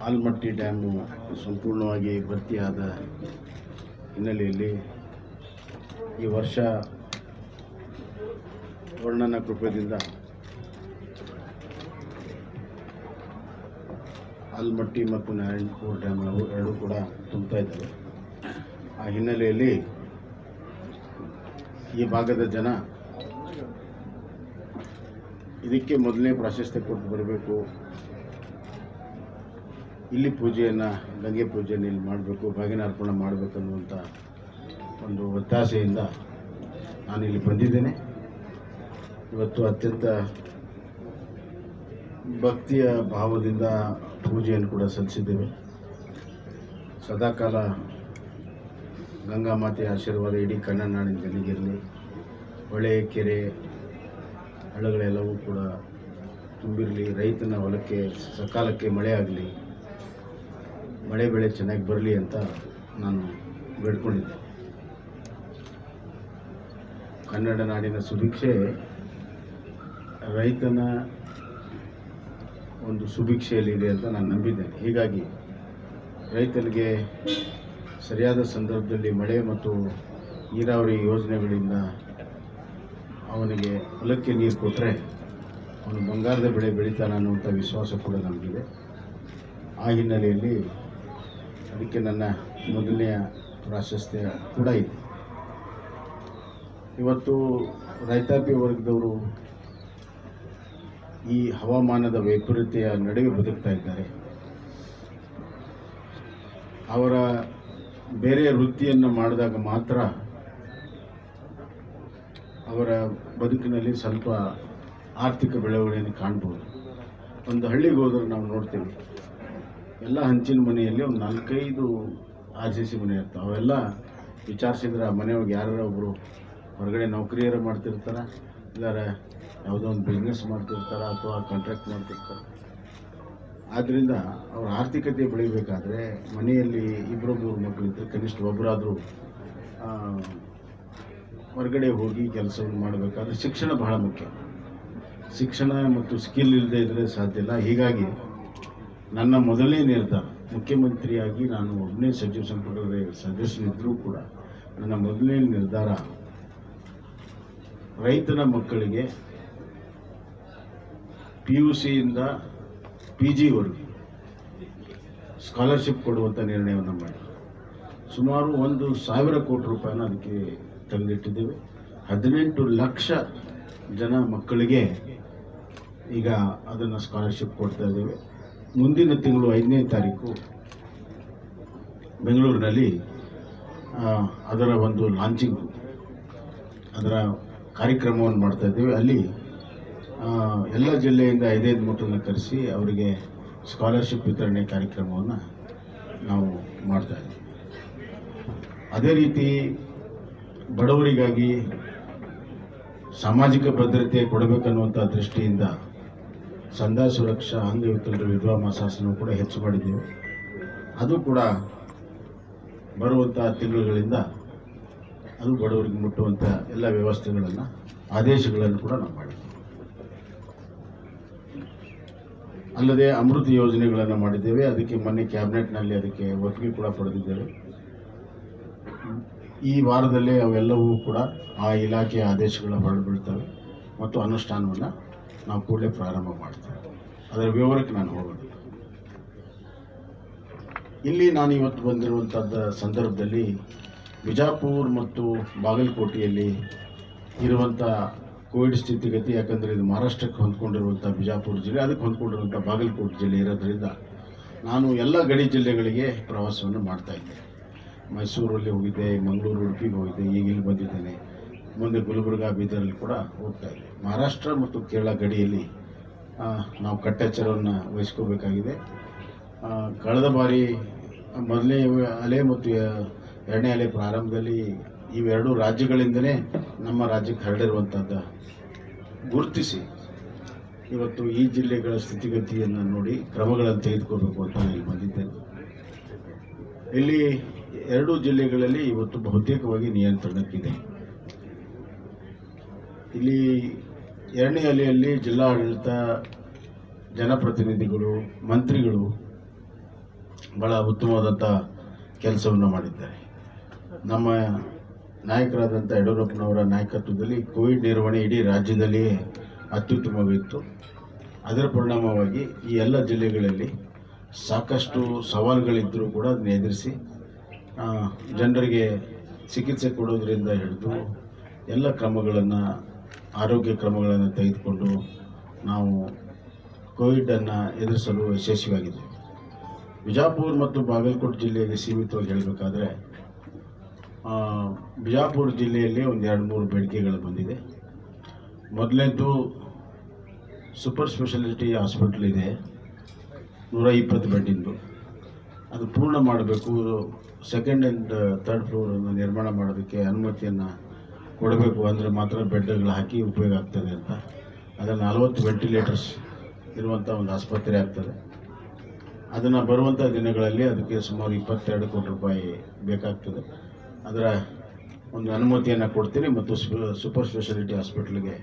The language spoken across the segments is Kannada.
ಆಲಮಟ್ಟಿ ಡ್ಯಾಮು ಸಂಪೂರ್ಣವಾಗಿ ಭರ್ತಿಯಾದ ಹಿನ್ನೆಲೆಯಲ್ಲಿ ಈ ವರ್ಷ ವರ್ಣನ ಕೃಪೆಯಿಂದ ಆಲಮಟ್ಟಿ ಮತ್ತು ನಾರಾಯಣಪುರ ಡ್ಯಾಮ್ ಎರಡೂ ಕೂಡ ತುಂಬ್ತಾ ಇದ್ದಾವೆ. ಆ ಹಿನ್ನೆಲೆಯಲ್ಲಿ ಈ ಭಾಗದ ಜನ ಇದಕ್ಕೆ ಮೊದಲನೇ ಪ್ರಾಶಸ್ತ್ಯ ಕೊಟ್ಟು ಬರಬೇಕು, ಇಲ್ಲಿ ಪೂಜೆಯನ್ನು ಗಂಗೆ ಪೂಜೆಯನ್ನು ಇಲ್ಲಿ ಮಾಡಬೇಕು, ಬಾಗಿನ ಅರ್ಪಣೆ ಮಾಡಬೇಕನ್ನುವಂಥ ಒಂದು ಒತ್ತಾಸೆಯಿಂದ ನಾನು ಇಲ್ಲಿ ಬಂದಿದ್ದೇನೆ. ಇವತ್ತು ಅತ್ಯಂತ ಭಕ್ತಿಯ ಭಾವದಿಂದ ಪೂಜೆಯನ್ನು ಕೂಡ ಸಲ್ಲಿಸಿದ್ದೇವೆ. ಸದಾಕಾಲ ಗಂಗಾ ಮಾತೆಯ ಆಶೀರ್ವಾದ ಇಡೀ ಕನ್ನಡ ನಾಡಿನ ಜನಗಿರಲಿ, ಹೊಳೆ ಕೆರೆ ಹಳ್ಳಗಳೆಲ್ಲವೂ ಕೂಡ ತುಂಬಿರಲಿ, ರೈತನ ಹೊಲಕ್ಕೆ ಸಕಾಲಕ್ಕೆ ಮಳೆ ಆಗಲಿ, ಮಳೆ ಬೆಳೆ ಚೆನ್ನಾಗಿ ಬರಲಿ ಅಂತ ನಾನು ಬೇಡ್ಕೊಂಡಿದ್ದೆ. ಕನ್ನಡ ನಾಡಿನ ಸುಭಿಕ್ಷೆ ರೈತನ ಒಂದು ಸುಭಿಕ್ಷೆಯಲ್ಲಿದೆ ಅಂತ ನಾನು ನಂಬಿದ್ದೇನೆ. ಹೀಗಾಗಿ ರೈತನಿಗೆ ಸರಿಯಾದ ಸಂದರ್ಭದಲ್ಲಿ ಮಳೆ ಮತ್ತು ನೀರಾವರಿ ಯೋಜನೆಗಳಿಂದ ಅವನಿಗೆ ಹೊಲಕ್ಕೆ ನೀರು ಕೊಟ್ಟರೆ ಅವನು ಬಂಗಾರದ ಬೆಳೆ ಬೆಳೀತಾನೆ ಅನ್ನುವಂಥ ವಿಶ್ವಾಸ ಕೂಡ ನಮಗಿದೆ. ಆ ಹಿನ್ನೆಲೆಯಲ್ಲಿ ಅದಕ್ಕೆ ನನ್ನ ಮೊದಲನೆಯ ಪ್ರಾಶಸ್ತ್ಯ ಕೂಡ ಇದೆ. ಇವತ್ತು ರೈತಾಪಿ ವರ್ಗದವರು ಈ ಹವಾಮಾನದ ವೈಪರೀತ್ಯ ನಡುವೆ ಬದುಕ್ತಾ ಇದ್ದಾರೆ. ಅವರ ಬೇರೆ ವೃತ್ತಿಯನ್ನು ಮಾಡಿದಾಗ ಮಾತ್ರ ಅವರ ಬದುಕಿನಲ್ಲಿ ಸ್ವಲ್ಪ ಆರ್ಥಿಕ ಬೆಳವಣಿಗೆಯನ್ನು ಕಾಣ್ಬೋದು. ಒಂದು ಹಳ್ಳಿಗೆ ಹೋದ್ರೆ ನಾವು ನೋಡ್ತೀವಿ, ಎಲ್ಲ ಹಂಚಿನ ಮನೆಯಲ್ಲಿ ಒಂದು 4-5 RCC ಮನೆ ಇರ್ತಾವೆ. ಅವೆಲ್ಲ ವಿಚಾರಿಸಿದ್ರೆ ಆ ಮನೆಯೊಳಗೆ ಯಾರು ಒಬ್ಬರು ಹೊರಗಡೆ ನೌಕರಿಯರು ಮಾಡ್ತಿರ್ತಾರೆ, ಇಲ್ಲಾರ ಯಾವುದೋ ಒಂದು ಬಿಸ್ನೆಸ್ ಮಾಡ್ತಿರ್ತಾರೆ ಅಥವಾ ಕಾಂಟ್ರಾಕ್ಟ್ ಮಾಡ್ತಿರ್ತಾರೆ. ಆದ್ದರಿಂದ ಅವ್ರ ಆರ್ಥಿಕತೆ ಬೆಳಿಬೇಕಾದ್ರೆ ಮನೆಯಲ್ಲಿ 2-3 ಮಕ್ಕಳಿದ್ದರೆ ಕನಿಷ್ಠ ಒಬ್ಬರಾದರೂ ಹೊರಗಡೆ ಹೋಗಿ ಕೆಲಸವನ್ನು ಮಾಡಬೇಕಾದ್ರೆ ಶಿಕ್ಷಣ ಬಹಳ ಮುಖ್ಯ. ಶಿಕ್ಷಣ ಮತ್ತು ಸ್ಕಿಲ್ ಇಲ್ಲದೆ ಇದ್ದರೆ ಸಾಧ್ಯ ಇಲ್ಲ. ಹೀಗಾಗಿ ನನ್ನ ಮೊದಲನೇ ನಿರ್ಧಾರ, ಮುಖ್ಯಮಂತ್ರಿಯಾಗಿ ನಾನು ಒಬ್ಬನೇ ಸಚಿವ ಸಂಪುಟದ ಸದಸ್ಯನಿದ್ದರೂ ಕೂಡ ನನ್ನ ಮೊದಲನೇ ನಿರ್ಧಾರ ರೈತನ ಮಕ್ಕಳಿಗೆ PUCಯಿಂದ PGವರೆಗೂ ಸ್ಕಾಲರ್ಶಿಪ್ ಕೊಡುವಂಥ ನಿರ್ಣಯವನ್ನು ಮಾಡಿ ಸುಮಾರು 1,000 ಕೋಟಿ ರೂಪಾಯಿನ ಅದಕ್ಕೆ ತಂದಿಟ್ಟಿದ್ದೇವೆ. 18 ಲಕ್ಷ ಜನ ಮಕ್ಕಳಿಗೆ ಈಗ ಅದನ್ನು ಸ್ಕಾಲರ್ಶಿಪ್ ಕೊಡ್ತಾ ಇದ್ದೇವೆ. ಮುಂದಿನ ತಿಂಗಳು 5ನೇ ತಾರೀಕು ಬೆಂಗಳೂರಿನಲ್ಲಿ ಅದರ ಒಂದು ಲಾಂಚಿಂಗ್, ಅದರ ಕಾರ್ಯಕ್ರಮವನ್ನು ಮಾಡ್ತಾ ಇದ್ದೇವೆ. ಅಲ್ಲಿ ಎಲ್ಲ ಜಿಲ್ಲೆಯಿಂದ 5 ಮಕ್ಕಳನ್ನ ಕರೆಸಿ ಅವರಿಗೆ ಸ್ಕಾಲರ್ಶಿಪ್ ವಿತರಣೆ ಕಾರ್ಯಕ್ರಮವನ್ನು ನಾವು ಮಾಡ್ತಾ ಇದ್ದೀವಿ. ಅದೇ ರೀತಿ ಬಡವರಿಗಾಗಿ ಸಾಮಾಜಿಕ ಭದ್ರತೆ ಕೊಡಬೇಕನ್ನುವಂಥ ದೃಷ್ಟಿಯಿಂದ ಸಂಧ್ಯಾ ಸುರಕ್ಷಾ ಅಂಗವಿಕಲರ ವಿಧವಾ ಮಾಸಾಸನ ಕೂಡ ಹೆಚ್ಚು ಮಾಡಿದ್ದೇವೆ. ಅದು ಕೂಡ ಬರುವಂಥ ತಿಂಗಳುಗಳಿಂದ ಅದು ಬಡವರಿಗೆ ಮುಟ್ಟುವಂಥ ಎಲ್ಲ ವ್ಯವಸ್ಥೆಗಳನ್ನು, ಆದೇಶಗಳನ್ನು ಕೂಡ ನಾವು ಮಾಡಿದ್ದೇವೆ. ಅಲ್ಲದೆ ಅಮೃತ ಯೋಜನೆಗಳನ್ನು ಮಾಡಿದ್ದೇವೆ. ಅದಕ್ಕೆ ಮೊನ್ನೆ ಕ್ಯಾಬಿನೆಟ್ನಲ್ಲಿ ಅದಕ್ಕೆ ಒಪ್ಪಿಗೆ ಕೂಡ ಪಡೆದಿದ್ದೇವೆ. ಈ ವಾರದಲ್ಲೇ ಅವೆಲ್ಲವೂ ಕೂಡ ಆ ಇಲಾಖೆಯ ಆದೇಶಗಳ ಹೊರಬೀಳ್ತವೆ ಮತ್ತು ಅನುಷ್ಠಾನವನ್ನು ನಾವು ಕೂಡಲೇ ಪ್ರಾರಂಭ ಮಾಡ್ತೇವೆ. ಅದರ ವಿವರಕ್ಕೆ ನಾನು ಹೋಗೋದಿಲ್ಲ. ಇಲ್ಲಿ ನಾನು ಇವತ್ತು ಬಂದಿರುವಂಥದ್ದು ಸಂದರ್ಭದಲ್ಲಿ ಬಿಜಾಪುರ ಮತ್ತು ಬಾಗಲಕೋಟೆಯಲ್ಲಿ ಇರುವಂಥ ಕೋವಿಡ್ ಸ್ಥಿತಿಗತಿ, ಯಾಕಂದರೆ ಇದು ಮಹಾರಾಷ್ಟ್ರಕ್ಕೆ ಹೊಂದ್ಕೊಂಡಿರುವಂಥ ಬಿಜಾಪುರ ಜಿಲ್ಲೆ, ಅದಕ್ಕೆ ಹೊಂದ್ಕೊಂಡಿರುವಂಥ ಬಾಗಲಕೋಟೆ ಜಿಲ್ಲೆ ಇರೋದ್ರಿಂದ ನಾನು ಎಲ್ಲ ಗಡಿ ಜಿಲ್ಲೆಗಳಿಗೆ ಪ್ರವಾಸವನ್ನು ಮಾಡ್ತಾಯಿದ್ದೆ. ಮೈಸೂರಲ್ಲಿ ಹೋಗಿದ್ದೆ, ಮಂಗಳೂರು, ಉಡುಪಿಗೆ ಹೋಗಿದ್ದೆ, ಈಗ ಇಲ್ಲಿ ಬಂದಿದ್ದೇನೆ. ಮುಂದೆ ಗುಲ್ಬರ್ಗ, ಬೀದರಲ್ಲಿ ಕೂಡ ಹೋಗ್ತಾ ಇದೆ. ಮಹಾರಾಷ್ಟ್ರ ಮತ್ತು ಕೇರಳ ಗಡಿಯಲ್ಲಿ ನಾವು ಕಟ್ಟೆಚ್ಚರವನ್ನು ವಹಿಸ್ಕೋಬೇಕಾಗಿದೆ. ಕಳೆದ ಬಾರಿ ಮೊದಲನೇ ಅಲೆ ಮತ್ತು 2ನೇ ಅಲೆ ಪ್ರಾರಂಭದಲ್ಲಿ ಇವೆರಡು ರಾಜ್ಯಗಳಿಂದಲೇ ನಮ್ಮ ರಾಜ್ಯಕ್ಕೆ ಹರಡಿರುವಂಥದ್ದು ಗುರುತಿಸಿ ಇವತ್ತು ಈ ಜಿಲ್ಲೆಗಳ ಸ್ಥಿತಿಗತಿಯನ್ನು ನೋಡಿ ಕ್ರಮಗಳನ್ನು ತೆಗೆದುಕೋಬೇಕು ಅಂತ ಇಲ್ಲಿ ಬಂದಿದ್ದೇನೆ. ಇಲ್ಲಿ 2 ಜಿಲ್ಲೆಗಳಲ್ಲಿ ಇವತ್ತು ಬಹುತೇಕವಾಗಿ ನಿಯಂತ್ರಣಕ್ಕಿದೆ. ಇಲ್ಲಿ 2ನೇ ಅಲೆಯಲ್ಲಿ ಜಿಲ್ಲಾಡಳಿತ, ಜನಪ್ರತಿನಿಧಿಗಳು, ಮಂತ್ರಿಗಳು ಭಾಳ ಉತ್ತಮವಾದಂಥ ಕೆಲಸವನ್ನು ಮಾಡಿದ್ದಾರೆ. ನಮ್ಮ ನಾಯಕರಾದಂಥ ಯಡಿಯೂರಪ್ಪನವರ ನಾಯಕತ್ವದಲ್ಲಿ ಕೋವಿಡ್ ನಿರ್ವಹಣೆ ಇಡೀ ರಾಜ್ಯದಲ್ಲಿಯೇ ಅತ್ಯುತ್ತಮವಾಗಿತ್ತು. ಅದರ ಪರಿಣಾಮವಾಗಿ ಈ ಎಲ್ಲ ಜಿಲ್ಲೆಗಳಲ್ಲಿ ಸಾಕಷ್ಟು ಸವಾಲುಗಳಿದ್ದರೂ ಕೂಡ ಅದನ್ನ ಎದುರಿಸಿ ಜನರಿಗೆ ಚಿಕಿತ್ಸೆ ಕೊಡೋದರಿಂದ ಹಿಡಿದು ಎಲ್ಲ ಕ್ರಮಗಳನ್ನು, ಆರೋಗ್ಯ ಕ್ರಮಗಳನ್ನು ತೆಗೆದುಕೊಂಡು ನಾವು ಕೋವಿಡನ್ನು ಎದುರಿಸಲು ಯಶಸ್ವಿಯಾಗಿದೆ. ಬಿಜಾಪುರ ಮತ್ತು ಬಾಗಲಕೋಟೆ ಜಿಲ್ಲೆಯಲ್ಲಿ ಸೀಮಿತವಾಗಿ ಹೇಳಬೇಕಾದ್ರೆ, ಬಿಜಾಪುರ ಜಿಲ್ಲೆಯಲ್ಲಿ ಒಂದು 2-3 ಬೇಡಿಕೆಗಳು ಬಂದಿದೆ. ಮೊದಲನೇದು ಸೂಪರ್ ಸ್ಪೆಷಾಲಿಟಿ ಹಾಸ್ಪಿಟಲ್ ಇದೆ, 120 ಬೆಡ್ಡಿಂದು. ಅದು ಪೂರ್ಣ ಮಾಡಬೇಕು. ಸೆಕೆಂಡ್ ಆ್ಯಂಡ್ ಥರ್ಡ್ ಫ್ಲೋರನ್ನು ನಿರ್ಮಾಣ ಮಾಡೋದಕ್ಕೆ ಅನುಮತಿಯನ್ನು ಕೊಡಬೇಕು, ಅಂದರೆ ಮಾತ್ರ ಬೆಡ್ಗಳು ಹಾಕಿ ಉಪಯೋಗ ಆಗ್ತದೆ ಅಂತ. ಅದನ್ನು 40 ವೆಂಟಿಲೇಟರ್ಸ್ ಇರುವಂಥ ಒಂದು ಆಸ್ಪತ್ರೆ ಆಗ್ತದೆ. ಅದನ್ನು ಬರುವಂಥ ದಿನಗಳಲ್ಲಿ ಅದಕ್ಕೆ ಸುಮಾರು 22 ಕೋಟಿ ರೂಪಾಯಿ ಬೇಕಾಗ್ತದೆ. ಅದರ ಒಂದು ಅನುಮತಿಯನ್ನು ಕೊಡ್ತೀನಿ ಮತ್ತು ಸೂಪರ್ ಸ್ಪೆಷಾಲಿಟಿ ಹಾಸ್ಪಿಟ್ಲಿಗೆ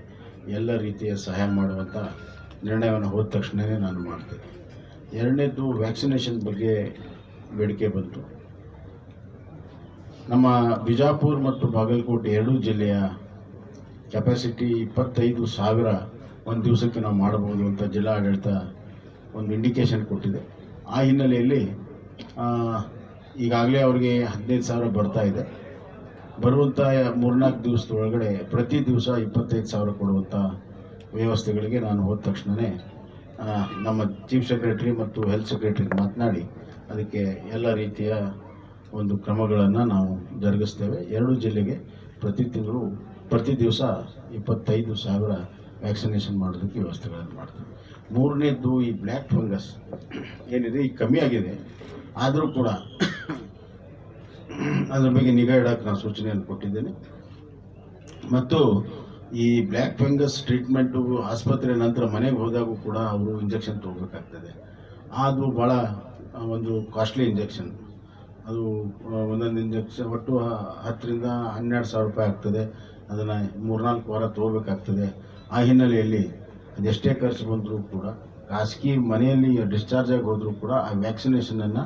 ಎಲ್ಲ ರೀತಿಯ ಸಹಾಯ ಮಾಡುವಂಥ ನಿರ್ಣಯವನ್ನು ಹೋದ ತಕ್ಷಣವೇ ನಾನು ಮಾಡ್ತೇನೆ. ಎರಡನೇದು ವ್ಯಾಕ್ಸಿನೇಷನ್ ಬಗ್ಗೆ ಬೇಡಿಕೆ ಬಂತು. ನಮ್ಮ ಬಿಜಾಪುರ ಮತ್ತು ಬಾಗಲಕೋಟೆ ಎರಡೂ ಜಿಲ್ಲೆಯ ಕೆಪಾಸಿಟಿ 25,000 ಒಂದು ದಿವಸಕ್ಕೆ ನಾವು ಮಾಡಬಹುದು ಅಂತ ಜಿಲ್ಲಾಡಳಿತ ಒಂದು ಇಂಡಿಕೇಶನ್ ಕೊಟ್ಟಿದೆ. ಆ ಹಿನ್ನೆಲೆಯಲ್ಲಿ ಈಗಾಗಲೇ ಅವರಿಗೆ 15,000 ಬರ್ತಾ ಇದೆ. ಬರುವಂಥ 3-4 ದಿವಸದೊಳಗಡೆ ಪ್ರತಿ ದಿವಸ 25,000 ಕೊಡುವಂಥ ವ್ಯವಸ್ಥೆಗಳಿಗೆ ನಾನು ಹೋದ ತಕ್ಷಣವೇ ನಮ್ಮ ಚೀಫ್ ಸೆಕ್ರೆಟರಿ ಮತ್ತು ಹೆಲ್ತ್ ಸೆಕ್ರೆಟರಿಗೆ ಮಾತನಾಡಿ ಅದಕ್ಕೆ ಎಲ್ಲ ರೀತಿಯ ಒಂದು ಕ್ರಮಗಳನ್ನು ನಾವು ಜರುಗಿಸ್ತೇವೆ. ಎರಡೂ ಜಿಲ್ಲೆಗೆ ಪ್ರತಿ ದಿವಸ 25,000 ವ್ಯಾಕ್ಸಿನೇಷನ್ ಮಾಡೋದಕ್ಕೆ ವ್ಯವಸ್ಥೆಗಳನ್ನು ಮಾಡ್ತೇವೆ. ಮೂರನೇದ್ದು ಈ ಬ್ಲ್ಯಾಕ್ ಫಂಗಸ್ ಏನಿದೆ ಈಗ ಕಮ್ಮಿ ಆಗಿದೆ, ಆದರೂ ಕೂಡ ಅದ್ರ ಬಗ್ಗೆ ನಿಗಾ ಇಡೋಕ್ಕೆ ನಾನು ಸೂಚನೆಯನ್ನು ಕೊಟ್ಟಿದ್ದೇನೆ. ಮತ್ತು ಈ ಬ್ಲ್ಯಾಕ್ ಫಂಗಸ್ ಟ್ರೀಟ್ಮೆಂಟು ಆಸ್ಪತ್ರೆ ನಂತರ ಮನೆಗೆ ಹೋದಾಗೂ ಕೂಡ ಅವರು ಇಂಜೆಕ್ಷನ್ ತೊಗೋಬೇಕಾಗ್ತದೆ. ಅದು ಭಾಳ ಒಂದು ಕಾಸ್ಟ್ಲಿ ಇಂಜೆಕ್ಷನ್. ಅದು ಒಂದೊಂದು ಇಂಜೆಕ್ಷನ್ ಒಟ್ಟು 10,000 to 12,000 ರೂಪಾಯಿ ಆಗ್ತದೆ. ಅದನ್ನು 3-4 ವಾರ ತೊಗೋಬೇಕಾಗ್ತದೆ. ಆ ಹಿನ್ನೆಲೆಯಲ್ಲಿ ಅದೆಷ್ಟೇ ಖರ್ಚು ಬಂದರೂ ಕೂಡ ಖಾಸಗಿ ಮನೆಯಲ್ಲಿ ಡಿಸ್ಚಾರ್ಜ್ ಆಗಿ ಹೋದರೂ ಕೂಡ ಆ ವ್ಯಾಕ್ಸಿನೇಷನನ್ನು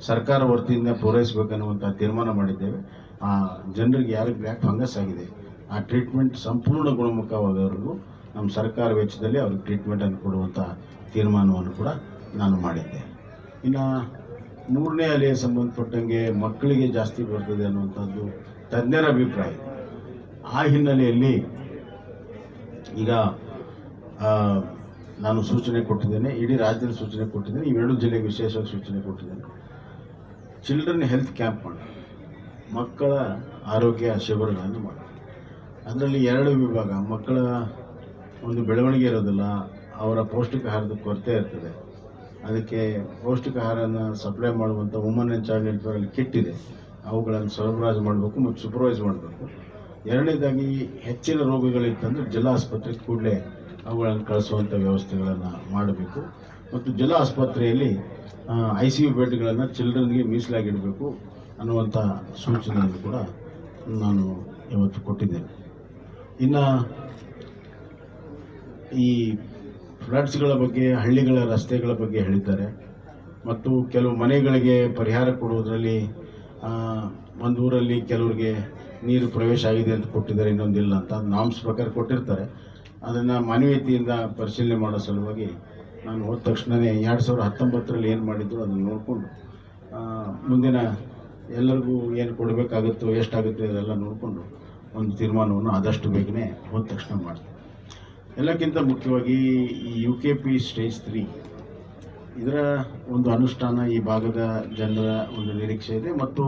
ಸರ್ಕಾರ ವತಿಯಿಂದ ಪೂರೈಸಬೇಕನ್ನುವಂಥ ತೀರ್ಮಾನ ಮಾಡಿದ್ದೇವೆ. ಆ ಜನರಿಗೆ ಯಾರಿಗೆ ಬ್ಲ್ಯಾಕ್ ಫಂಗಸ್ ಆಗಿದೆ ಆ ಟ್ರೀಟ್ಮೆಂಟ್ ಸಂಪೂರ್ಣ ಗುಣಮುಖವಾದವರೆಗೂ ನಮ್ಮ ಸರ್ಕಾರ ವೆಚ್ಚದಲ್ಲಿ ಅವ್ರಿಗೆ ಟ್ರೀಟ್ಮೆಂಟನ್ನು ಕೊಡುವಂಥ ತೀರ್ಮಾನವನ್ನು ಕೂಡ ನಾನು ಮಾಡಿದ್ದೆ. ಇನ್ನು 3ನೇ ಅಲೆಗೆ ಸಂಬಂಧಪಟ್ಟಂಗೆ ಮಕ್ಕಳಿಗೆ ಜಾಸ್ತಿ ಬರ್ತದೆ ಅನ್ನುವಂಥದ್ದು ತಜ್ಞರ ಅಭಿಪ್ರಾಯ. ಆ ಹಿನ್ನೆಲೆಯಲ್ಲಿ ಈಗ ನಾನು ಸೂಚನೆ ಕೊಟ್ಟಿದ್ದೇನೆ, ಇಡೀ ರಾಜ್ಯದಲ್ಲಿ ಸೂಚನೆ ಕೊಟ್ಟಿದ್ದೇನೆ, ಇವೆರಡು ಜಿಲ್ಲೆಗೆ ವಿಶೇಷವಾಗಿ ಸೂಚನೆ ಕೊಟ್ಟಿದ್ದೇನೆ. ಚಿಲ್ಡ್ರನ್ ಹೆಲ್ತ್ ಕ್ಯಾಂಪ್ ಮಾಡಿ, ಮಕ್ಕಳ ಆರೋಗ್ಯ ಶಿಬಿರಗಳನ್ನು ಮಾಡಿ. ಅದರಲ್ಲಿ 2 ವಿಭಾಗ. ಮಕ್ಕಳ ಒಂದು ಬೆಳವಣಿಗೆ ಇರೋದಿಲ್ಲ, ಅವರ ಪೌಷ್ಟಿಕ ಆಹಾರದ ಕೊರತೆ ಇರ್ತದೆ. ಅದಕ್ಕೆ ಪೌಷ್ಟಿಕ ಆಹಾರನ ಸಪ್ಲೈ ಮಾಡುವಂಥ ವುಮನ್ ಆ್ಯಂಡ್ ಚೈಲ್ಡ್ ವೆಲ್ಫೇರಲ್ಲಿ ಕಿಟ್ ಇದೆ, ಅವುಗಳನ್ನು ಸರಬರಾಜು ಮಾಡಬೇಕು ಮತ್ತು ಸೂಪರ್ವೈಸ್ ಮಾಡಬೇಕು. ಎರಡನೇದಾಗಿ ಹೆಚ್ಚಿನ ರೋಗಗಳಿತ್ತಂದರೆ ಜಿಲ್ಲಾ ಆಸ್ಪತ್ರೆಗೆ ಕೂಡಲೇ ಅವುಗಳನ್ನು ಕಳಿಸುವಂಥ ವ್ಯವಸ್ಥೆಗಳನ್ನು ಮಾಡಬೇಕು. ಮತ್ತು ಜಿಲ್ಲಾ ಆಸ್ಪತ್ರೆಯಲ್ಲಿ ICU ಬೆಡ್ಗಳನ್ನು ಚಿಲ್ಡ್ರನ್ಗೆ ಮೀಸಲಾಗಿಡಬೇಕು ಅನ್ನುವಂಥ ಸೂಚನೆಯನ್ನು ಕೂಡ ನಾನು ಇವತ್ತು ಕೊಟ್ಟಿದ್ದೇನೆ. ಇನ್ನು ಈ ಫ್ಲಡ್ಸ್ಗಳ ಬಗ್ಗೆ, ಹಳ್ಳಿಗಳ ರಸ್ತೆಗಳ ಬಗ್ಗೆ ಹೇಳಿದ್ದಾರೆ. ಮತ್ತು ಕೆಲವು ಮನೆಗಳಿಗೆ ಪರಿಹಾರ ಕೊಡುವುದರಲ್ಲಿ ಒಂದು ಊರಲ್ಲಿ ಕೆಲವರಿಗೆ ನೀರು ಪ್ರವೇಶ ಆಗಿದೆ ಅಂತ ಕೊಟ್ಟಿದ್ದಾರೆ, ಇನ್ನೊಂದಿಲ್ಲ ಅಂತ ನಾಮ್ಸ್ ಪ್ರಕಾರ ಕೊಟ್ಟಿರ್ತಾರೆ. ಅದನ್ನು ಮಾನವೀಯತೆಯಿಂದ ಪರಿಶೀಲನೆ ಮಾಡೋ ಸಲುವಾಗಿ ನಾನು ಹೋದ ತಕ್ಷಣವೇ 2019ರಲ್ಲಿ ಏನು ಮಾಡಿದ್ರು ಅದನ್ನು ನೋಡಿಕೊಂಡು ಮುಂದಿನ ಎಲ್ಲರಿಗೂ ಏನು ಕೊಡಬೇಕಾಗುತ್ತೋ ಎಷ್ಟಾಗುತ್ತೋ ಇದೆಲ್ಲ ನೋಡಿಕೊಂಡು ಒಂದು ತೀರ್ಮಾನವನ್ನು ಆದಷ್ಟು ಬೇಗನೆ ಹೋದ ತಕ್ಷಣ ಮಾಡ್ತೀನಿ. ಎಲ್ಲಕ್ಕಿಂತ ಮುಖ್ಯವಾಗಿ ಈ UKP ಸ್ಟೇಜ್ 3 ಇದರ ಒಂದು ಅನುಷ್ಠಾನ ಈ ಭಾಗದ ಜನರ ಒಂದು ನಿರೀಕ್ಷೆ ಇದೆ. ಮತ್ತು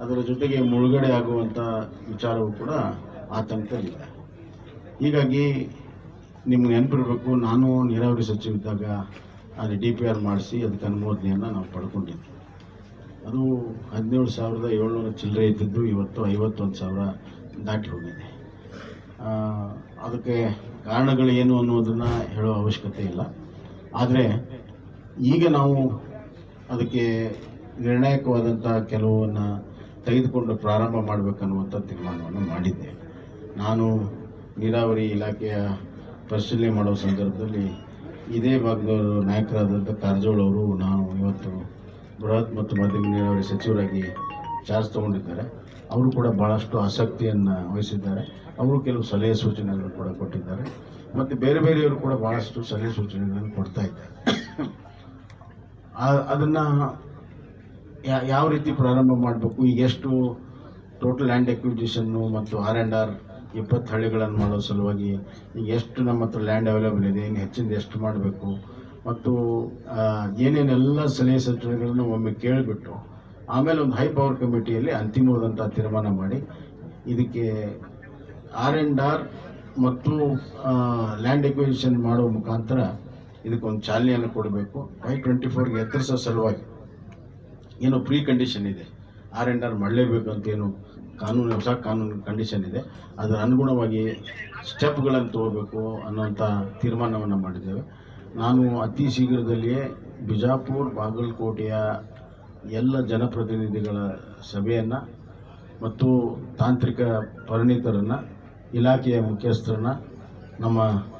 ಅದರ ಜೊತೆಗೆ ಮುಳುಗಡೆ ಆಗುವಂಥ ವಿಚಾರವೂ ಕೂಡ ಆತಂಕದಲ್ಲಿದೆ. ಹೀಗಾಗಿ ನಿಮ್ಗೆ ನೆನಪಿರಬೇಕು, ನಾನು ನೀರಾವರಿ ಸಚಿವ ಇದ್ದಾಗ ಅದು DPR ಮಾಡಿಸಿ ಅದಕ್ಕೆ ಅನುಮೋದನೆಯನ್ನು ನಾವು ಪಡ್ಕೊಂಡಿದ್ವಿ. ಅದು 17,700 ಚಿಲ್ಲರೆ ಇದ್ದಿದ್ದು ಇವತ್ತು 51,000 ದಾಟಿ ಹೋಗಿದೆ. ಅದಕ್ಕೆ ಕಾರಣಗಳು ಏನು ಅನ್ನೋದನ್ನು ಹೇಳೋ ಅವಶ್ಯಕತೆ ಇಲ್ಲ. ಆದರೆ ಈಗ ನಾವು ಅದಕ್ಕೆ ನಿರ್ಣಾಯಕವಾದಂಥ ಕೆಲವನ್ನು ತೆಗೆದುಕೊಂಡು ಪ್ರಾರಂಭ ಮಾಡಬೇಕನ್ನುವಂಥ ತೀರ್ಮಾನವನ್ನು ಮಾಡಿದ್ದೆ. ನಾನು ನೀರಾವರಿ ಇಲಾಖೆಯ ಪರಿಶೀಲನೆ ಮಾಡೋ ಸಂದರ್ಭದಲ್ಲಿ ಇದೇ ಭಾಗದವರು ನಾಯಕರಾದಂಥ ಕಾರಜೋಳ ಅವರು ನಾವು ಇವತ್ತು ಬೃಹತ್ ಮತ್ತು ಮಧ್ಯಮ ನೀರಾವರಿ ಸಚಿವರಾಗಿ ಚಾರ್ಜ್ ತಗೊಂಡಿದ್ದಾರೆ. ಅವರು ಕೂಡ ಭಾಳಷ್ಟು ಆಸಕ್ತಿಯನ್ನು ವಹಿಸಿದ್ದಾರೆ. ಅವರು ಕೆಲವು ಸಲಹೆ ಸೂಚನೆಗಳನ್ನು ಕೂಡ ಕೊಟ್ಟಿದ್ದಾರೆ ಮತ್ತು ಬೇರೆ ಬೇರೆಯವರು ಕೂಡ ಭಾಳಷ್ಟು ಸಲಹೆ ಸೂಚನೆಗಳನ್ನು ಕೊಡ್ತಾ ಇದ್ದಾರೆ. ಅದನ್ನು ಯಾವ ರೀತಿ ಪ್ರಾರಂಭ ಮಾಡಬೇಕು, ಈಗ ಎಷ್ಟು ಟೋಟಲ್ ಲ್ಯಾಂಡ್ ಎಕ್ವಿಜಿಷನ್ನು ಮತ್ತು R&R 20 ಹಳ್ಳಿಗಳನ್ನು ಮಾಡೋ ಸಲುವಾಗಿ ಈಗ ಎಷ್ಟು ನಮ್ಮ ಹತ್ರ ಲ್ಯಾಂಡ್ ಅವೈಲೇಬಲ್ ಇದೆ, ಇನ್ನು ಹೆಚ್ಚಿಂದ ಎಷ್ಟು ಮಾಡಬೇಕು ಮತ್ತು ಏನೇನೆಲ್ಲ ಸಲಹೆ ಸೂಚನೆಗಳನ್ನು ಒಮ್ಮೆ ಕೇಳಿಬಿಟ್ಟು ಆಮೇಲೆ ಒಂದು ಹೈ ಪವರ್ ಕಮಿಟಿಯಲ್ಲಿ ಅಂತಿಮವಾದಂಥ ತೀರ್ಮಾನ ಮಾಡಿ ಇದಕ್ಕೆ R&R ಮತ್ತು ಲ್ಯಾಂಡ್ ಎಕ್ವಿಜಿಷನ್ ಮಾಡೋ ಮುಖಾಂತರ ಇದಕ್ಕೊಂದು ಚಾಲನೆಯನ್ನು ಕೊಡಬೇಕು. 524ಗೆ ಎತ್ತರಿಸೋ ಸಲುವಾಗಿ ಏನೋ ಪ್ರೀ ಕಂಡೀಷನ್ ಇದೆ, R&R ಮಾಡಲೇಬೇಕು ಅಂತೇನು ಕಾನೂನು, ಹೊಸ ಕಾನೂನು ಕಂಡೀಷನ್ ಇದೆ. ಅದರ ಅನುಗುಣವಾಗಿ ಸ್ಟೆಪ್ಗಳನ್ನು ತಗೋಬೇಕು ಅನ್ನೋಂಥ ತೀರ್ಮಾನವನ್ನು ಮಾಡಿದ್ದೇವೆ. ನಾನು ಅತಿ ಶೀಘ್ರದಲ್ಲಿಯೇ ಬಿಜಾಪುರ ಬಾಗಲಕೋಟೆಯ ಎಲ್ಲ ಜನಪ್ರತಿನಿಧಿಗಳ ಸಭೆಯನ್ನು ಮತ್ತು ತಾಂತ್ರಿಕ ಪರಿಣಿತರನ್ನು, ಇಲಾಖೆಯ ಮುಖ್ಯಸ್ಥರನ್ನು, ನಮ್ಮ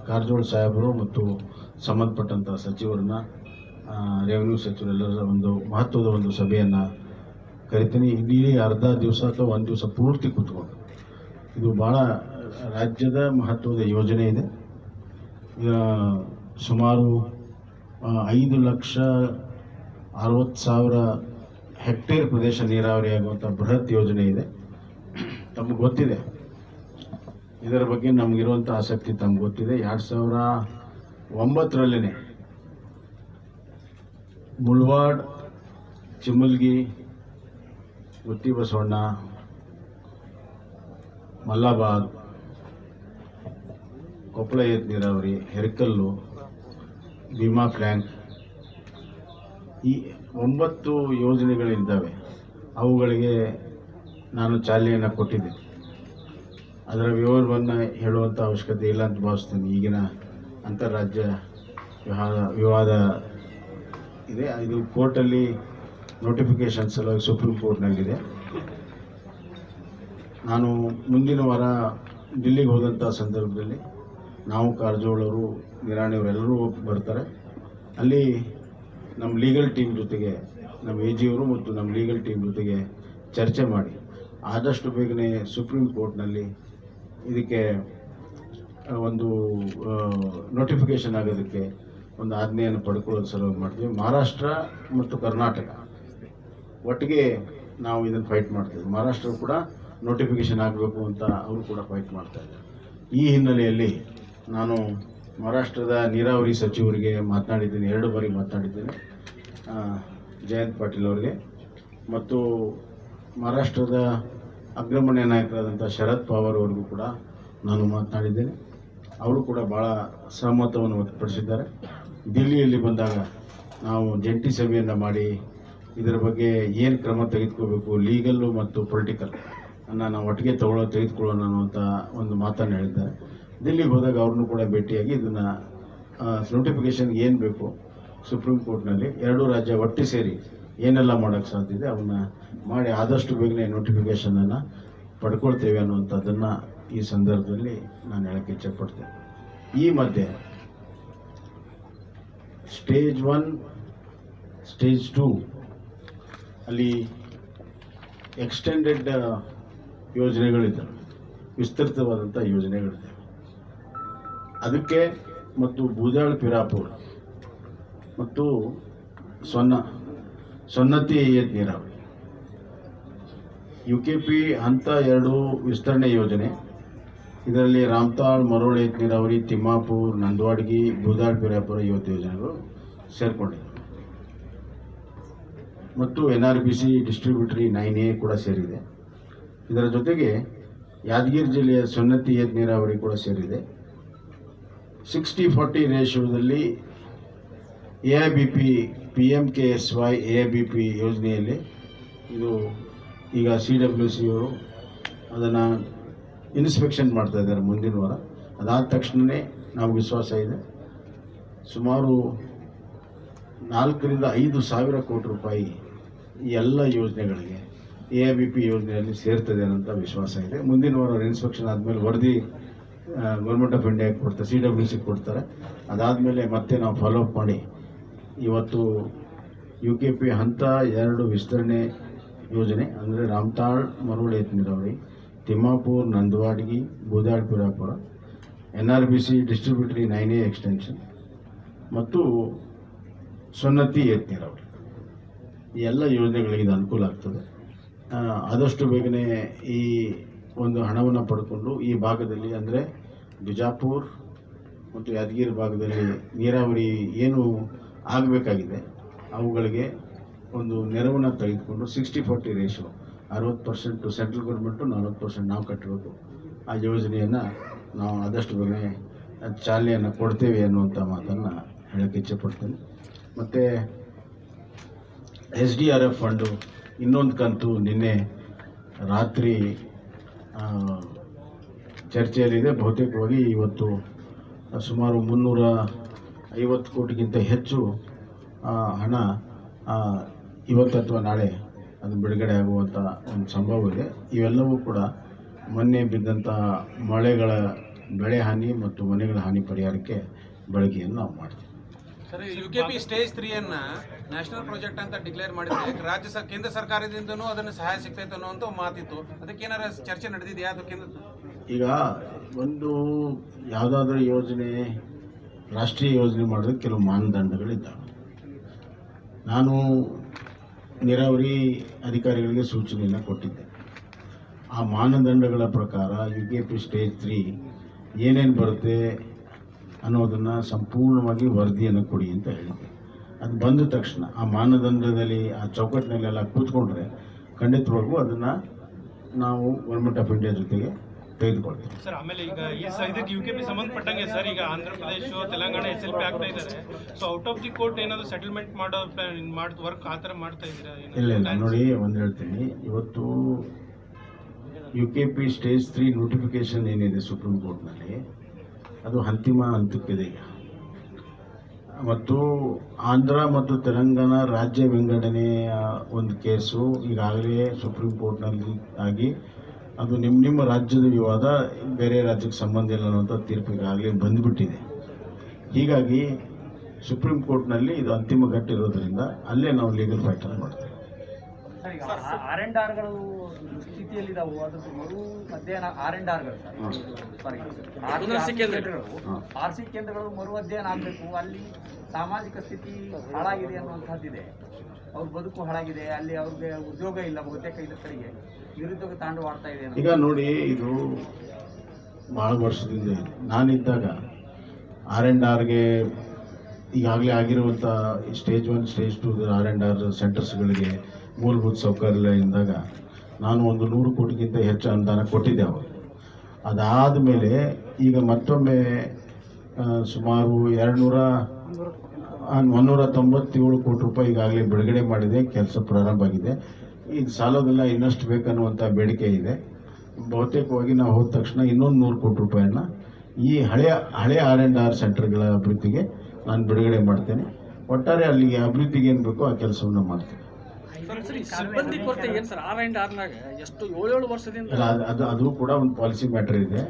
ಕಾರಜೋಳ ಸಾಹೇಬರು ಮತ್ತು ಸಂಬಂಧಪಟ್ಟಂಥ ಸಚಿವರನ್ನ, ರೆವಿನ್ಯೂ ಸಚಿವರೆಲ್ಲರ ಒಂದು ಮಹತ್ವದ ಒಂದು ಸಭೆಯನ್ನು ಕರಿತೀನಿ. ಇಡೀ ಅರ್ಧ ದಿವಸ ಅಥವಾ ಒಂದು ದಿವಸ ಪೂರ್ತಿ ಕೂತ್ಕೊಂಡು, ಇದು ಭಾಳ ರಾಜ್ಯದ ಮಹತ್ವದ ಯೋಜನೆ ಇದೆ. ಸುಮಾರು 5,60,000 ಹೆಕ್ಟೇರ್ ಪ್ರದೇಶ ನೀರಾವರಿ ಆಗುವಂಥ ಬೃಹತ್ ಯೋಜನೆ ಇದೆ. ತಮಗೆ ಗೊತ್ತಿದೆ ಇದರ ಬಗ್ಗೆ, ನಮಗಿರುವಂಥ ಆಸಕ್ತಿ ತಮ್ಗೆ ಗೊತ್ತಿದೆ. 2009ರಲ್ಲೇ ಮುಳವಾಡ್, ಚಿಮಲ್ಗಿ, ಗುತ್ತಿ ಬಸವಣ್ಣ, ಮಲ್ಲಾಬಾದ್, ಕೊಪ್ಪಳ ಏತ್ ನೀರಾವರಿ, ಹೆರ್ಕಲ್ಲು, ಭೀಮಾ ಪ್ಲ್ಯಾಂಕ್, ಈ 9 ಯೋಜನೆಗಳಿದ್ದಾವೆ. ಅವುಗಳಿಗೆ ನಾನು ಚಾಲನೆಯನ್ನು ಕೊಟ್ಟಿದ್ದೆ. ಅದರ ವಿವರವನ್ನು ಹೇಳುವಂಥ ಅವಶ್ಯಕತೆ ಇಲ್ಲ ಅಂತ ಭಾವಿಸ್ತೀನಿ. ಈಗಿನ ಅಂತಾರಾಜ್ಯ ವಿವಾದ ಇದೆ, ಇದು ಕೋರ್ಟಲ್ಲಿ ನೋಟಿಫಿಕೇಷನ್ ಸಲುವಾಗಿ ಸುಪ್ರೀಂ ಕೋರ್ಟ್ನಲ್ಲಿದೆ. ನಾನು ಮುಂದಿನ ವಾರ ದಿಲ್ಲಿಗೆ ಹೋದಂಥ ಸಂದರ್ಭದಲ್ಲಿ ನಾವು, ಕಾರಜೋಳವರು, ನಿರಾಣಿಯವರೆಲ್ಲರೂ ಬರ್ತಾರೆ. ಅಲ್ಲಿ ನಮ್ಮ ಲೀಗಲ್ ಟೀಮ್ ಜೊತೆಗೆ, ನಮ್ಮ AGಯವರು ಮತ್ತು ನಮ್ಮ ಲೀಗಲ್ ಟೀಮ್ ಜೊತೆಗೆ ಚರ್ಚೆ ಮಾಡಿ ಆದಷ್ಟು ಬೇಗನೆ ಸುಪ್ರೀಂ ಕೋರ್ಟ್ನಲ್ಲಿ ಇದಕ್ಕೆ ಒಂದು ನೋಟಿಫಿಕೇಷನ್ ಆಗೋದಕ್ಕೆ ಒಂದು ಆಜ್ಞೆಯನ್ನು ಪಡ್ಕೊಳ್ಳೋದು ಸಲುವಾಗಿ ಮಾಡ್ತೀವಿ. ಮಹಾರಾಷ್ಟ್ರ ಮತ್ತು ಕರ್ನಾಟಕ ಒಟ್ಟಿಗೆ ನಾವು ಇದನ್ನು ಫೈಟ್ ಮಾಡ್ತೀವಿ. ಮಹಾರಾಷ್ಟ್ರ ಕೂಡ ನೋಟಿಫಿಕೇಷನ್ ಆಗಬೇಕು ಅಂತ ಅವರು ಕೂಡ ಫೈಟ್ ಮಾಡ್ತಾಯಿದ್ದಾರೆ. ಈ ಹಿನ್ನೆಲೆಯಲ್ಲಿ ನಾನು ಮಹಾರಾಷ್ಟ್ರದ ನೀರಾವರಿ ಸಚಿವರಿಗೆ ಮಾತನಾಡಿದ್ದೀನಿ, 2 ಬಾರಿ ಮಾತನಾಡಿದ್ದೇನೆ, ಜಯಂತ್ ಪಾಟೀಲ್ ಅವರಿಗೆ, ಮತ್ತು ಮಹಾರಾಷ್ಟ್ರದ ಅಗ್ರಗಣ್ಯ ನಾಯಕರಾದಂಥ ಶರದ್ ಪವಾರ್ ಅವರಿಗೂ ಕೂಡ ನಾನು ಮಾತನಾಡಿದ್ದೇನೆ. ಅವರು ಕೂಡ ಭಾಳ ಸಹಮತವನ್ನು ವ್ಯಕ್ತಪಡಿಸಿದ್ದಾರೆ. ದಿಲ್ಲಿಯಲ್ಲಿ ಬಂದಾಗ ನಾವು ಜಂಟಿ ಸಭೆಯನ್ನು ಮಾಡಿ ಇದರ ಬಗ್ಗೆ ಏನು ಕ್ರಮ ತೆಗೆದುಕೋಬೇಕು, ಲೀಗಲ್ಲು ಮತ್ತು ಪೊಲಿಟಿಕಲ್ ನಾವು ಒಟ್ಟಿಗೆ ತೆಗೆದುಕೊಳ್ಳೋಣ ಅನ್ನುವಂಥ ಒಂದು ಮಾತನ್ನು ಹೇಳಿದ್ದಾರೆ. ದಿಲ್ಲಿಗೆ ಹೋದಾಗ ಅವ್ರನ್ನೂ ಕೂಡ ಭೇಟಿಯಾಗಿ ಇದನ್ನು ನೋಟಿಫಿಕೇಷನ್ಗೆ ಏನು ಬೇಕು ಸುಪ್ರೀಂ ಕೋರ್ಟ್ನಲ್ಲಿ 2 ರಾಜ್ಯ ಒಟ್ಟು ಸೇರಿ ಏನೆಲ್ಲ ಮಾಡೋಕ್ಕೆ ಸಾಧ್ಯ ಇದೆ ಅವನ್ನ ಮಾಡಿ ಆದಷ್ಟು ಬೇಗನೆ ನೋಟಿಫಿಕೇಷನನ್ನು ಪಡ್ಕೊಳ್ತೇವೆ ಅನ್ನುವಂಥದ್ದನ್ನು ಈ ಸಂದರ್ಭದಲ್ಲಿ ನಾನು ಹೇಳಕ್ಕೆ ಇಚ್ಛೆಪಡ್ತೇನೆ. ಈ ಮಧ್ಯೆ ಸ್ಟೇಜ್ 1, ಸ್ಟೇಜ್ 2 ಅಲ್ಲಿ ಎಕ್ಸ್ಟೆಂಡೆಡ್ ಯೋಜನೆಗಳಿದ್ದಾವೆ, ವಿಸ್ತೃತವಾದಂಥ ಯೋಜನೆಗಳಿದ್ದಾವೆ. ಅದಕ್ಕೆ ಮತ್ತು ಬೂದಾಳ್ ಪಿರಾಪುರ ಮತ್ತು ಸೊನ್ನತಿ ಏತ್ ನೀರಾವರಿ UKP ಹಂತ 2 ವಿಸ್ತರಣೆ ಯೋಜನೆ. ಇದರಲ್ಲಿ ರಾಮ್ತಾಳ್, ಮರೋಳ್ ಏತ್ ನೀರಾವರಿ, ತಿಮ್ಮಾಪುರ್, ನಂದವಾಡ್ಗಿ, ಬೂದಾಳ್ ಪಿರಾಪುರ ಯೋಜನೆಗಳು ಸೇರಿಕೊಂಡಿವೆ ಮತ್ತು NRBC ಡಿಸ್ಟ್ರಿಬ್ಯೂಟರಿ 9A ಕೂಡ ಸೇರಿದೆ. ಇದರ ಜೊತೆಗೆ ಯಾದಗಿರಿ ಜಿಲ್ಲೆಯ ಸೊನ್ನತಿ ಏತ್ ನೀರಾವರಿ ಕೂಡ ಸೇರಿದೆ. 60-40 ರೇಷಿಯೋದಲ್ಲಿ AIBP PMKSY AIBP ಯೋಜನೆಯಲ್ಲಿ ಇದು ಈಗ CWC ಅವರು ಅದನ್ನು ಇನ್ಸ್ಪೆಕ್ಷನ್ ಮಾಡ್ತಾ ಇದ್ದಾರೆ ಮುಂದಿನ ವಾರ. ಅದಾದ ತಕ್ಷಣವೇ ನಾವು ವಿಶ್ವಾಸ ಇದೆ ಸುಮಾರು 4,000-5,000 ಸಾವಿರ ಕೋಟಿ ರೂಪಾಯಿ ಈ ಎಲ್ಲ ಯೋಜನೆಗಳಿಗೆ AIBP ಯೋಜನೆಯಲ್ಲಿ ಸೇರ್ತದೆ ಅನ್ನೋಂಥ ವಿಶ್ವಾಸ ಇದೆ. ಮುಂದಿನ ವಾರ ಅವ್ರು ಇನ್ಸ್ಪೆಕ್ಷನ್ ಆದಮೇಲೆ ವರದಿ ಗೌರ್ಮೆಂಟ್ ಆಫ್ ಇಂಡಿಯಾಗೆ ಕೊಡ್ತಾರೆ, CWC ಕೊಡ್ತಾರೆ. ಅದಾದಮೇಲೆ ಮತ್ತೆ ನಾವು ಫಾಲೋ ಅಪ್ ಮಾಡಿ ಇವತ್ತು UKP ಹಂತ 2 ವಿಸ್ತರಣೆ ಯೋಜನೆ ಅಂದರೆ ರಾಮತಾಳ್ ಮರೋಳಿ ಏತ ನೀರಾವರಿ, Timmapur Nandawadagi Budal ಪಿರಾಪುರ, NRBC ಡಿಸ್ಟ್ರಿಬ್ಯೂಟರಿ 9A extension ಮತ್ತು ಸೊನ್ನತಿ ಏತ ನೀರಾವರಿ, ಈ ಎಲ್ಲ ಯೋಜನೆಗಳಿಗೆ ಇದು ಅನುಕೂಲ ಆಗ್ತದೆ. ಆದಷ್ಟು ಬೇಗನೆ ಈ ಒಂದು ಹಣವನ್ನು ಪಡ್ಕೊಂಡು ಈ ಭಾಗದಲ್ಲಿ ಅಂದರೆ ಬಿಜಾಪುರ ಮತ್ತು ಯಾದಗಿರಿ ಭಾಗದಲ್ಲಿ ನೀರಾವರಿ ಏನು ಆಗಬೇಕಾಗಿದೆ ಅವುಗಳಿಗೆ ಒಂದು ನೆರವನ್ನು ತೆಗೆದುಕೊಂಡು 60-40 ರೇಷಿಯೋ 60% ಸೆಂಟ್ರಲ್ ಗೌರ್ಮೆಂಟು 40% ನಾವು ಕಟ್ಟಬೇಕು. ಆ ಯೋಜನೆಯನ್ನು ನಾವು ಆದಷ್ಟು ಬೇಗನೆ ಚಾಲನೆಯನ್ನು ಕೊಡ್ತೇವೆ ಅನ್ನುವಂಥ ಮಾತನ್ನು ಹೇಳಕ್ಕೆ ಇಚ್ಛೆಪಡ್ತೇನೆ. ಮತ್ತು SDRF ಫಂಡು ಇನ್ನೊಂದು ಕಂತು ನಿನ್ನೆ ರಾತ್ರಿ ಚರ್ಚೆಯಲ್ಲಿದೆ. ಬಹುತೇಕವಾಗಿ ಇವತ್ತು ಸುಮಾರು 350 ಕೋಟಿಗಿಂತ ಹೆಚ್ಚು ಹಣ ಇವತ್ತು ಅಥವಾ ನಾಳೆ ಅದು ಬಿಡುಗಡೆ ಆಗುವಂಥ ಒಂದು ಸಂಭವ ಇದೆ. ಇವೆಲ್ಲವೂ ಕೂಡ ಮೊನ್ನೆ ಬಿದ್ದಂಥ ಮಳೆಗಳ ಬೆಳೆ ಹಾನಿ ಮತ್ತು ಮನೆಗಳ ಹಾನಿ ಪರಿಹಾರಕ್ಕೆ ಬಳಕೆಯನ್ನು ನಾವು ಮಾಡ್ತೀವಿ. Sir, UKP stage 3 national project ಅಂತ ಡಿಕ್ಲೇರ್ ಮಾಡಿದ್ರೆ ಕೇಂದ್ರ ಸರ್ಕಾರದಿಂದನೂ ಅದನ್ನು ಸಹಾಯ ಸಿಗ್ತೈತೆ ಅನ್ನೋಂಥ ಮಾತಿತ್ತು. ಅದಕ್ಕೇನಾರ ಚರ್ಚೆ ನಡೆದಿದೆಯಾ? ಅದು ಕೇಂದ್ರ ಈಗ ಒಂದು ಯಾವುದಾದ್ರೂ ಯೋಜನೆ ರಾಷ್ಟ್ರೀಯ ಯೋಜನೆ ಮಾಡೋದಕ್ಕೆ ಕೆಲವು ಮಾನದಂಡಗಳಿದ್ದಾವೆ. ನಾನು ನೀರಾವರಿ ಅಧಿಕಾರಿಗಳಿಗೆ ಸೂಚನೆಯನ್ನು ಕೊಟ್ಟಿದ್ದೆ. ಆ ಮಾನದಂಡಗಳ ಪ್ರಕಾರ UKP ಸ್ಟೇಜ್ 3 ಏನೇನು ಬರುತ್ತೆ ಅನ್ನೋದನ್ನು ಸಂಪೂರ್ಣವಾಗಿ ವರದಿಯನ್ನು ಕೊಡಿ ಅಂತ ಹೇಳಿದ್ದೆ. ಅದು ಬಂದ ತಕ್ಷಣ ಆ ಮಾನದಂಡದಲ್ಲಿ ಆ ಚೌಕಟ್ಟಿನಲ್ಲೆಲ್ಲ ಕೂತ್ಕೊಂಡ್ರೆ ಖಂಡಿತವಾಗೂ ಅದನ್ನು ನಾವು ಗೌರ್ಮೆಂಟ್ ಆಫ್ ಇಂಡಿಯಾ ಜೊತೆಗೆ ತೆಗೆದುಕೊಳ್ತೀವಿ. ಸರ್, ಆಮೇಲೆ ಈಗ ಇದಕ್ಕೆ UKP ಸಂಬಂಧಪಟ್ಟಂಗೆ ಸರ್, ಈಗ ಆಂಧ್ರ ಪ್ರದೇಶ ತೆಲಂಗಾಣ SLP ಆಗ್ತಾ ಇದ್ದಾರೆ. So out of the court ಏನಾದರೂ ಸೆಟಲ್ಮೆಂಟ್ ಮಾಡೋ ವರ್ಕ್ ಆ ಥರ ಮಾಡ್ತಾ ಇದ್ದೀರಾ? ಇಲ್ಲ, ನೋಡಿ ಒಂದು ಹೇಳ್ತೀನಿ. ಇವತ್ತು UKP ಸ್ಟೇಜ್ 3 ನೋಟಿಫಿಕೇಶನ್ ಏನಿದೆ ಸುಪ್ರೀಂ ಕೋರ್ಟ್ನಲ್ಲಿ ಅದು ಅಂತಿಮ ಹಂತಕ್ಕಿದೆ ಈಗ. ಮತ್ತು ಆಂಧ್ರ ಮತ್ತು ತೆಲಂಗಾಣ ರಾಜ್ಯ ವಿಂಗಡಣೆಯ ಒಂದು ಕೇಸು ಈಗಾಗಲೇ ಸುಪ್ರೀಂ ಕೋರ್ಟ್ನಲ್ಲಿ ಆಗಿ ಅದು ನಿಮ್ಮ ರಾಜ್ಯದ ವಿವಾದ ಬೇರೆ ರಾಜ್ಯಕ್ಕೆ ಸಂಬಂಧ ಇಲ್ಲ ಅನ್ನೋಂಥ ತೀರ್ಪು ಈಗಾಗಲೇ ಬಂದುಬಿಟ್ಟಿದೆ. ಹೀಗಾಗಿ ಸುಪ್ರೀಂ ಕೋರ್ಟ್ನಲ್ಲಿ ಇದು ಅಂತಿಮ ಘಟ್ಟ ಇರೋದ್ರಿಂದ ಅಲ್ಲೇ ನಾವು ಲೀಗಲ್ ಫೈಟನ್ನು ಮಾಡ್ತೇವೆ. R&Rಗಳು ಸ್ಥಿತಿಯಲ್ಲಿದ್ದಾವೆ. ಅದು ಮರು ಅಧ್ಯಯನ R&Rಗಳು RC ಕೇಂದ್ರಗಳು ಮರು ಅಧ್ಯಯನ ಆಗಬೇಕು. ಅಲ್ಲಿ ಸಾಮಾಜಿಕ ಸ್ಥಿತಿ ಹಾಳಾಗಿದೆ ಅನ್ನುವಂಥದ್ದಿದೆ. ಅವ್ರ ಬದುಕು ಹಾಳಾಗಿದೆ, ಅಲ್ಲಿ ಅವ್ರಿಗೆ ಉದ್ಯೋಗ ಇಲ್ಲ, ಬಹುತೇಕ ಇದ್ರ ಕಡೆಗೆ ನಿರುದ್ಯೋಗ ತಾಂಡವಾಡ್ತಾ ಇದೆ. ಈಗ ನೋಡಿ, ಇದು ಭಾಳ ವರ್ಷದಿಂದ ಇದೆ. ನಾನಿದ್ದಾಗ R&Rಗೆ ಈಗಾಗಲೇ ಆಗಿರುವಂಥ ಸ್ಟೇಜ್ 1 ಸ್ಟೇಜ್ 2 R&R ಸೆಂಟರ್ಸ್ಗಳಿಗೆ ಮೂಲಭೂತ ಸೌಕರ್ಯ ಇದ್ದಾಗ ನಾನು ಒಂದು 100 ಕೋಟಿಗಿಂತ ಹೆಚ್ಚು ಅನುದಾನ ಕೊಟ್ಟಿದ್ದೆ ಅವರು. ಅದಾದ ಮೇಲೆ ಈಗ ಮತ್ತೊಮ್ಮೆ ಸುಮಾರು 197 ಕೋಟಿ ರೂಪಾಯಿ ಈಗಾಗಲೇ ಬಿಡುಗಡೆ ಮಾಡಿದೆ. ಕೆಲಸ ಪ್ರಾರಂಭ ಆಗಿದೆ. ಇದು ಸಾಲೋದಿಲ್ಲ, ಇನ್ನಷ್ಟು ಬೇಕನ್ನುವಂಥ ಬೇಡಿಕೆ ಇದೆ. ಬಹುತೇಕವಾಗಿ ನಾವು ಹೋದ ತಕ್ಷಣ ಇನ್ನೊಂದು 100 ಕೋಟಿ ರೂಪಾಯಿಯನ್ನು ಈ ಹಳೆಯ R&R ಸೆಂಟರ್ಗಳ ಅಭಿವೃದ್ಧಿಗೆ ನಾನು ಬಿಡುಗಡೆ ಮಾಡ್ತೇನೆ. ಒಟ್ಟಾರೆ ಅಲ್ಲಿಗೆ ಅಭಿವೃದ್ಧಿಗೆ ಏನು ಬೇಕೋ ಆ ಕೆಲಸವನ್ನು ಮಾಡ್ತೇನೆ. ಸಿಬ್ಬಂದಿ ಕೊರತೆ ಏನು ಸರ್? R&Rನಾಗ ಎಷ್ಟು 7 ವರ್ಷದಿಂದ ಅದು ಕೂಡ ಒಂದು ಪಾಲಿಸಿ ಮ್ಯಾಟರ್ ಇದೆ.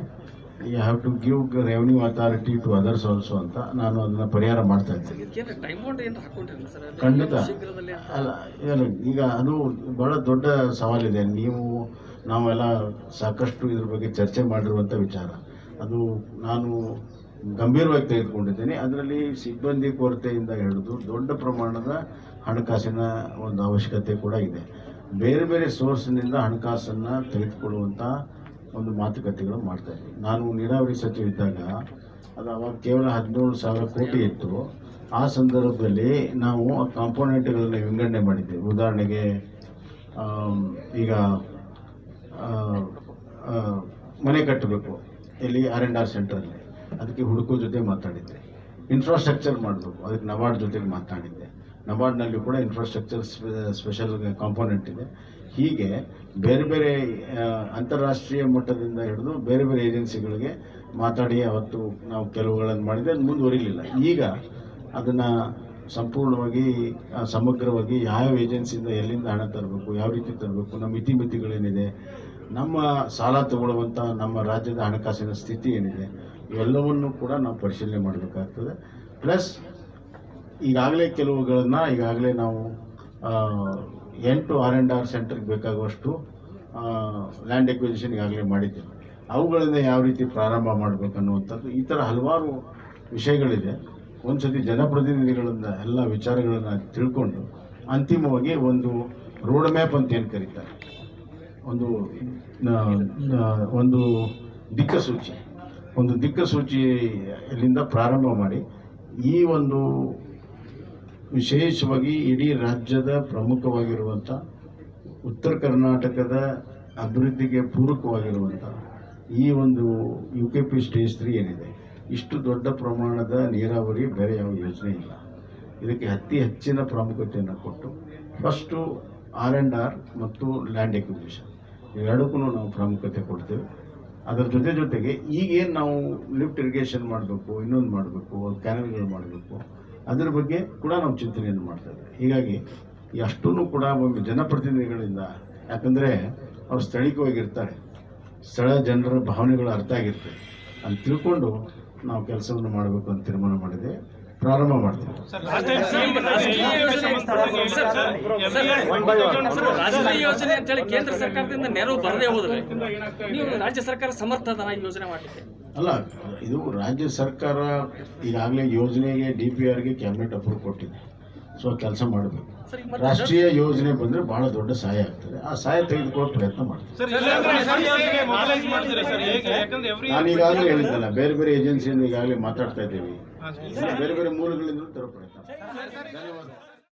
You have to give revenue authority to others also ಅಂತ ನಾನು ಅದನ್ನು ಪರಿಹಾರ ಮಾಡ್ತಾ ಇದ್ದೇನೆ. ಖಂಡಿತ ಅಲ್ಲ, ಈಗ ಅದು ಬಹಳ ದೊಡ್ಡ ಸವಾಲಿದೆ. ನಾವೆಲ್ಲ ಸಾಕಷ್ಟು ಇದ್ರ ಬಗ್ಗೆ ಚರ್ಚೆ ಮಾಡಿರುವಂಥ ವಿಚಾರ. ಅದು ನಾನು ಗಂಭೀರವಾಗಿ ತೆಗೆದುಕೊಂಡಿದ್ದೇನೆ. ಅದರಲ್ಲಿ ಸಿಬ್ಬಂದಿ ಕೊರತೆಯಿಂದ ಹಿಡಿದು ದೊಡ್ಡ ಪ್ರಮಾಣದ ಹಣಕಾಸಿನ ಒಂದು ಅವಶ್ಯಕತೆ ಕೂಡ ಇದೆ. ಬೇರೆ ಬೇರೆ ಸೋರ್ಸ್ನಿಂದ ಹಣಕಾಸನ್ನು ತೆಗೆದುಕೊಳ್ಳುವಂಥ ಒಂದು ಮಾತುಕತೆಗಳು ಮಾಡ್ತಾ ಇದ್ವಿ. ನಾನು ನೀರಾವರಿ ಸಚಿವ ಇದ್ದಾಗ ಅದು ಅವಾಗ ಕೇವಲ 17,000 ಕೋಟಿ ಇತ್ತು. ಆ ಸಂದರ್ಭದಲ್ಲಿ ನಾವು ಆ ಕಾಂಪೋನೆಂಟ್ಗಳನ್ನು ವಿಂಗಡಣೆ ಮಾಡಿದ್ದೇವೆ. ಉದಾಹರಣೆಗೆ ಈಗ ಮನೆ ಕಟ್ಟಬೇಕು, ಇಲ್ಲಿ R&R ಸೆಂಟ್ರಲ್ಲಿ, ಅದಕ್ಕೆ ಹುಡುಕೋ ಜೊತೆ ಮಾತಾಡಿದ್ದೆ. ಇನ್ಫ್ರಾಸ್ಟ್ರಕ್ಚರ್ ಮಾಡಬೇಕು, ಅದಕ್ಕೆ ನಬಾರ್ಡ್ ಜೊತೆಗೆ ಮಾತಾಡಿದ್ದೆ. ನಬಾರ್ಡ್ನಲ್ಲಿ ಕೂಡ ಇನ್ಫ್ರಾಸ್ಟ್ರಕ್ಚರ್ ಸ್ಪೆಷಲ್ ಕಾಂಪೋನೆಂಟ್ ಇದೆ. ಹೀಗೆ ಬೇರೆ ಬೇರೆ ಅಂತಾರಾಷ್ಟ್ರೀಯ ಮಟ್ಟದಿಂದ ಹಿಡಿದು ಬೇರೆ ಬೇರೆ ಏಜೆನ್ಸಿಗಳಿಗೆ ಮಾತಾಡಿ ಅವತ್ತು ನಾವು ಕೆಲವುಗಳನ್ನು ಮಾಡಿದರೆ ಅದು ಮುಂದುವರಿಲಿಲ್ಲ. ಈಗ ಅದನ್ನು ಸಂಪೂರ್ಣವಾಗಿ ಸಮಗ್ರವಾಗಿ ಯಾವ ಏಜೆನ್ಸಿಯಿಂದ ಎಲ್ಲಿಂದ ಹಣ ತರಬೇಕು, ಯಾವ ರೀತಿ ತರಬೇಕು, ನಮ್ಮ ಇತಿಮಿತಿಗಳೇನಿದೆ, ನಮ್ಮ ಸಾಲ ತಗೊಳ್ಳುವಂಥ ನಮ್ಮ ರಾಜ್ಯದ ಹಣಕಾಸಿನ ಸ್ಥಿತಿ ಏನಿದೆ, ಇವೆಲ್ಲವನ್ನು ಕೂಡ ನಾವು ಪರಿಶೀಲನೆ ಮಾಡಬೇಕಾಗ್ತದೆ. ಪ್ಲಸ್ ಈಗಾಗಲೇ ಕೆಲವುಗಳನ್ನು ನಾವು 8 R&R ಸೆಂಟರ್ಗೆ ಬೇಕಾಗುವಷ್ಟು ಲ್ಯಾಂಡ್ ಎಕ್ವಿಸಿಷನ್ ಈಗಾಗಲೇ ಮಾಡಿದ್ದೇವೆ. ಅವುಗಳಿಂದ ಯಾವ ರೀತಿ ಪ್ರಾರಂಭ ಮಾಡಬೇಕನ್ನುವಂಥದ್ದು ಈ ಥರ ಹಲವಾರು ವಿಷಯಗಳಿದೆ. ಒಂದು ಸತಿ ಜನಪ್ರತಿನಿಧಿಗಳಿಂದ ಎಲ್ಲ ವಿಚಾರಗಳನ್ನು ತಿಳ್ಕೊಂಡು ಅಂತಿಮವಾಗಿ ಒಂದು ರೋಡ್ ಮ್ಯಾಪ್ ಅಂತ ಏನು ಕರೀತಾರೆ, ಒಂದು ದಿಕ್ಕಸೂಚಿಯಿಂದ ಪ್ರಾರಂಭ ಮಾಡಿ ಈ ಒಂದು ವಿಶೇಷವಾಗಿ ಇಡೀ ರಾಜ್ಯದ ಪ್ರಮುಖವಾಗಿರುವಂಥ ಉತ್ತರ ಕರ್ನಾಟಕದ ಅಭಿವೃದ್ಧಿಗೆ ಪೂರಕವಾಗಿರುವಂಥ ಈ ಒಂದು UKP ಸ್ಟೇಜ್ 3 ಏನಿದೆ, ಇಷ್ಟು ದೊಡ್ಡ ಪ್ರಮಾಣದ ನೀರಾವರಿ ಬೇರೆ ಯಾವ ಯೋಜನೆ ಇಲ್ಲ. ಇದಕ್ಕೆ ಹೆಚ್ಚಿನ ಪ್ರಾಮುಖ್ಯತೆಯನ್ನು ಕೊಟ್ಟು ಫಸ್ಟು R&R ಮತ್ತು ಲ್ಯಾಂಡ್ ಎಕ್ವಿಸಿಷನ್ ಇವೆರಡಕ್ಕೂ ನಾವು ಪ್ರಾಮುಖ್ಯತೆ ಕೊಡ್ತೇವೆ. ಅದರ ಜೊತೆಗೆ ಈಗೇನು ನಾವು ಲಿಫ್ಟ್ ಇರಿಗೇಷನ್ ಮಾಡಬೇಕು, ಇನ್ನೊಂದು ಮಾಡಬೇಕು, ಕ್ಯಾನಲ್ಗಳು ಮಾಡಬೇಕು, ಅದರ ಬಗ್ಗೆ ಕೂಡ ನಾವು ಚಿಂತನೆಯನ್ನು ಮಾಡ್ತಾಯಿದ್ದೇವೆ. ಹೀಗಾಗಿ ಅಷ್ಟೂ ಕೂಡ ಒಂದು ಜನಪ್ರತಿನಿಧಿಗಳಿಂದ, ಯಾಕಂದರೆ ಅವ್ರು ಸ್ಥಳೀಯವಾಗಿರ್ತಾರೆ, ಸ್ಥಳ ಜನರ ಭಾವನೆಗಳು ಅರ್ಥ ಆಗಿರ್ತವೆ ಅಂತ ತಿಳ್ಕೊಂಡು ನಾವು ಕೆಲಸವನ್ನು ಮಾಡಬೇಕು ಅಂತ ತೀರ್ಮಾನ ಮಾಡಿದೆ, ಪ್ರಾರಂಭ ಮಾಡ್ತೀವಿ. ರಾಷ್ಟ್ರೀಯ ಯೋಜನೆ ಅಂತೇಳಿ ಕೇಂದ್ರ ಸರ್ಕಾರದಿಂದ ನೆರವು ಬರದೇ ಹೋದ್ರೆ ನೀವು ರಾಜ್ಯ ಸರ್ಕಾರ ಸಮರ್ಥನ ಈ ಯೋಜನೆ ಮಾಡಲಿಕ್ಕೆ? ಅಲ್ಲ, ಇದು ರಾಜ್ಯ ಸರ್ಕಾರ ಈಗಾಗಲೇ ಯೋಜನೆಗೆ DPRಗೆ ಕ್ಯಾಬಿನೆಟ್ ಅಪ್ರೂವ್ ಕೊಟ್ಟಿದೆ. ಸೊ ಕೆಲಸ ಮಾಡಬೇಕು. ರಾಷ್ಟ್ರೀಯ ಯೋಜನೆ ಬಂದರೆ ಬಹಳ ದೊಡ್ಡ ಸಹಾಯ ಆಗ್ತದೆ. ಆ ಸಹಾಯ ತೆಗೆದುಕೊಳ್ಳೋ ಪ್ರಯತ್ನ ಮಾಡ್ತೀವಿ. ನಾನು ಈಗಾಗಲೇ ಹೇಳಿದ್ದಲ್ಲ, ಬೇರೆ ಬೇರೆ ಏಜೆನ್ಸಿಯಿಂದ ಈಗಾಗಲೇ ಮಾತಾಡ್ತಾ ಇದ್ದೀವಿ, ಬೇರೆ ಬೇರೆ ಮೂಲಗಳಿಂದ ತರೋ ಪ್ರಯತ್ನ. ಧನ್ಯವಾದ.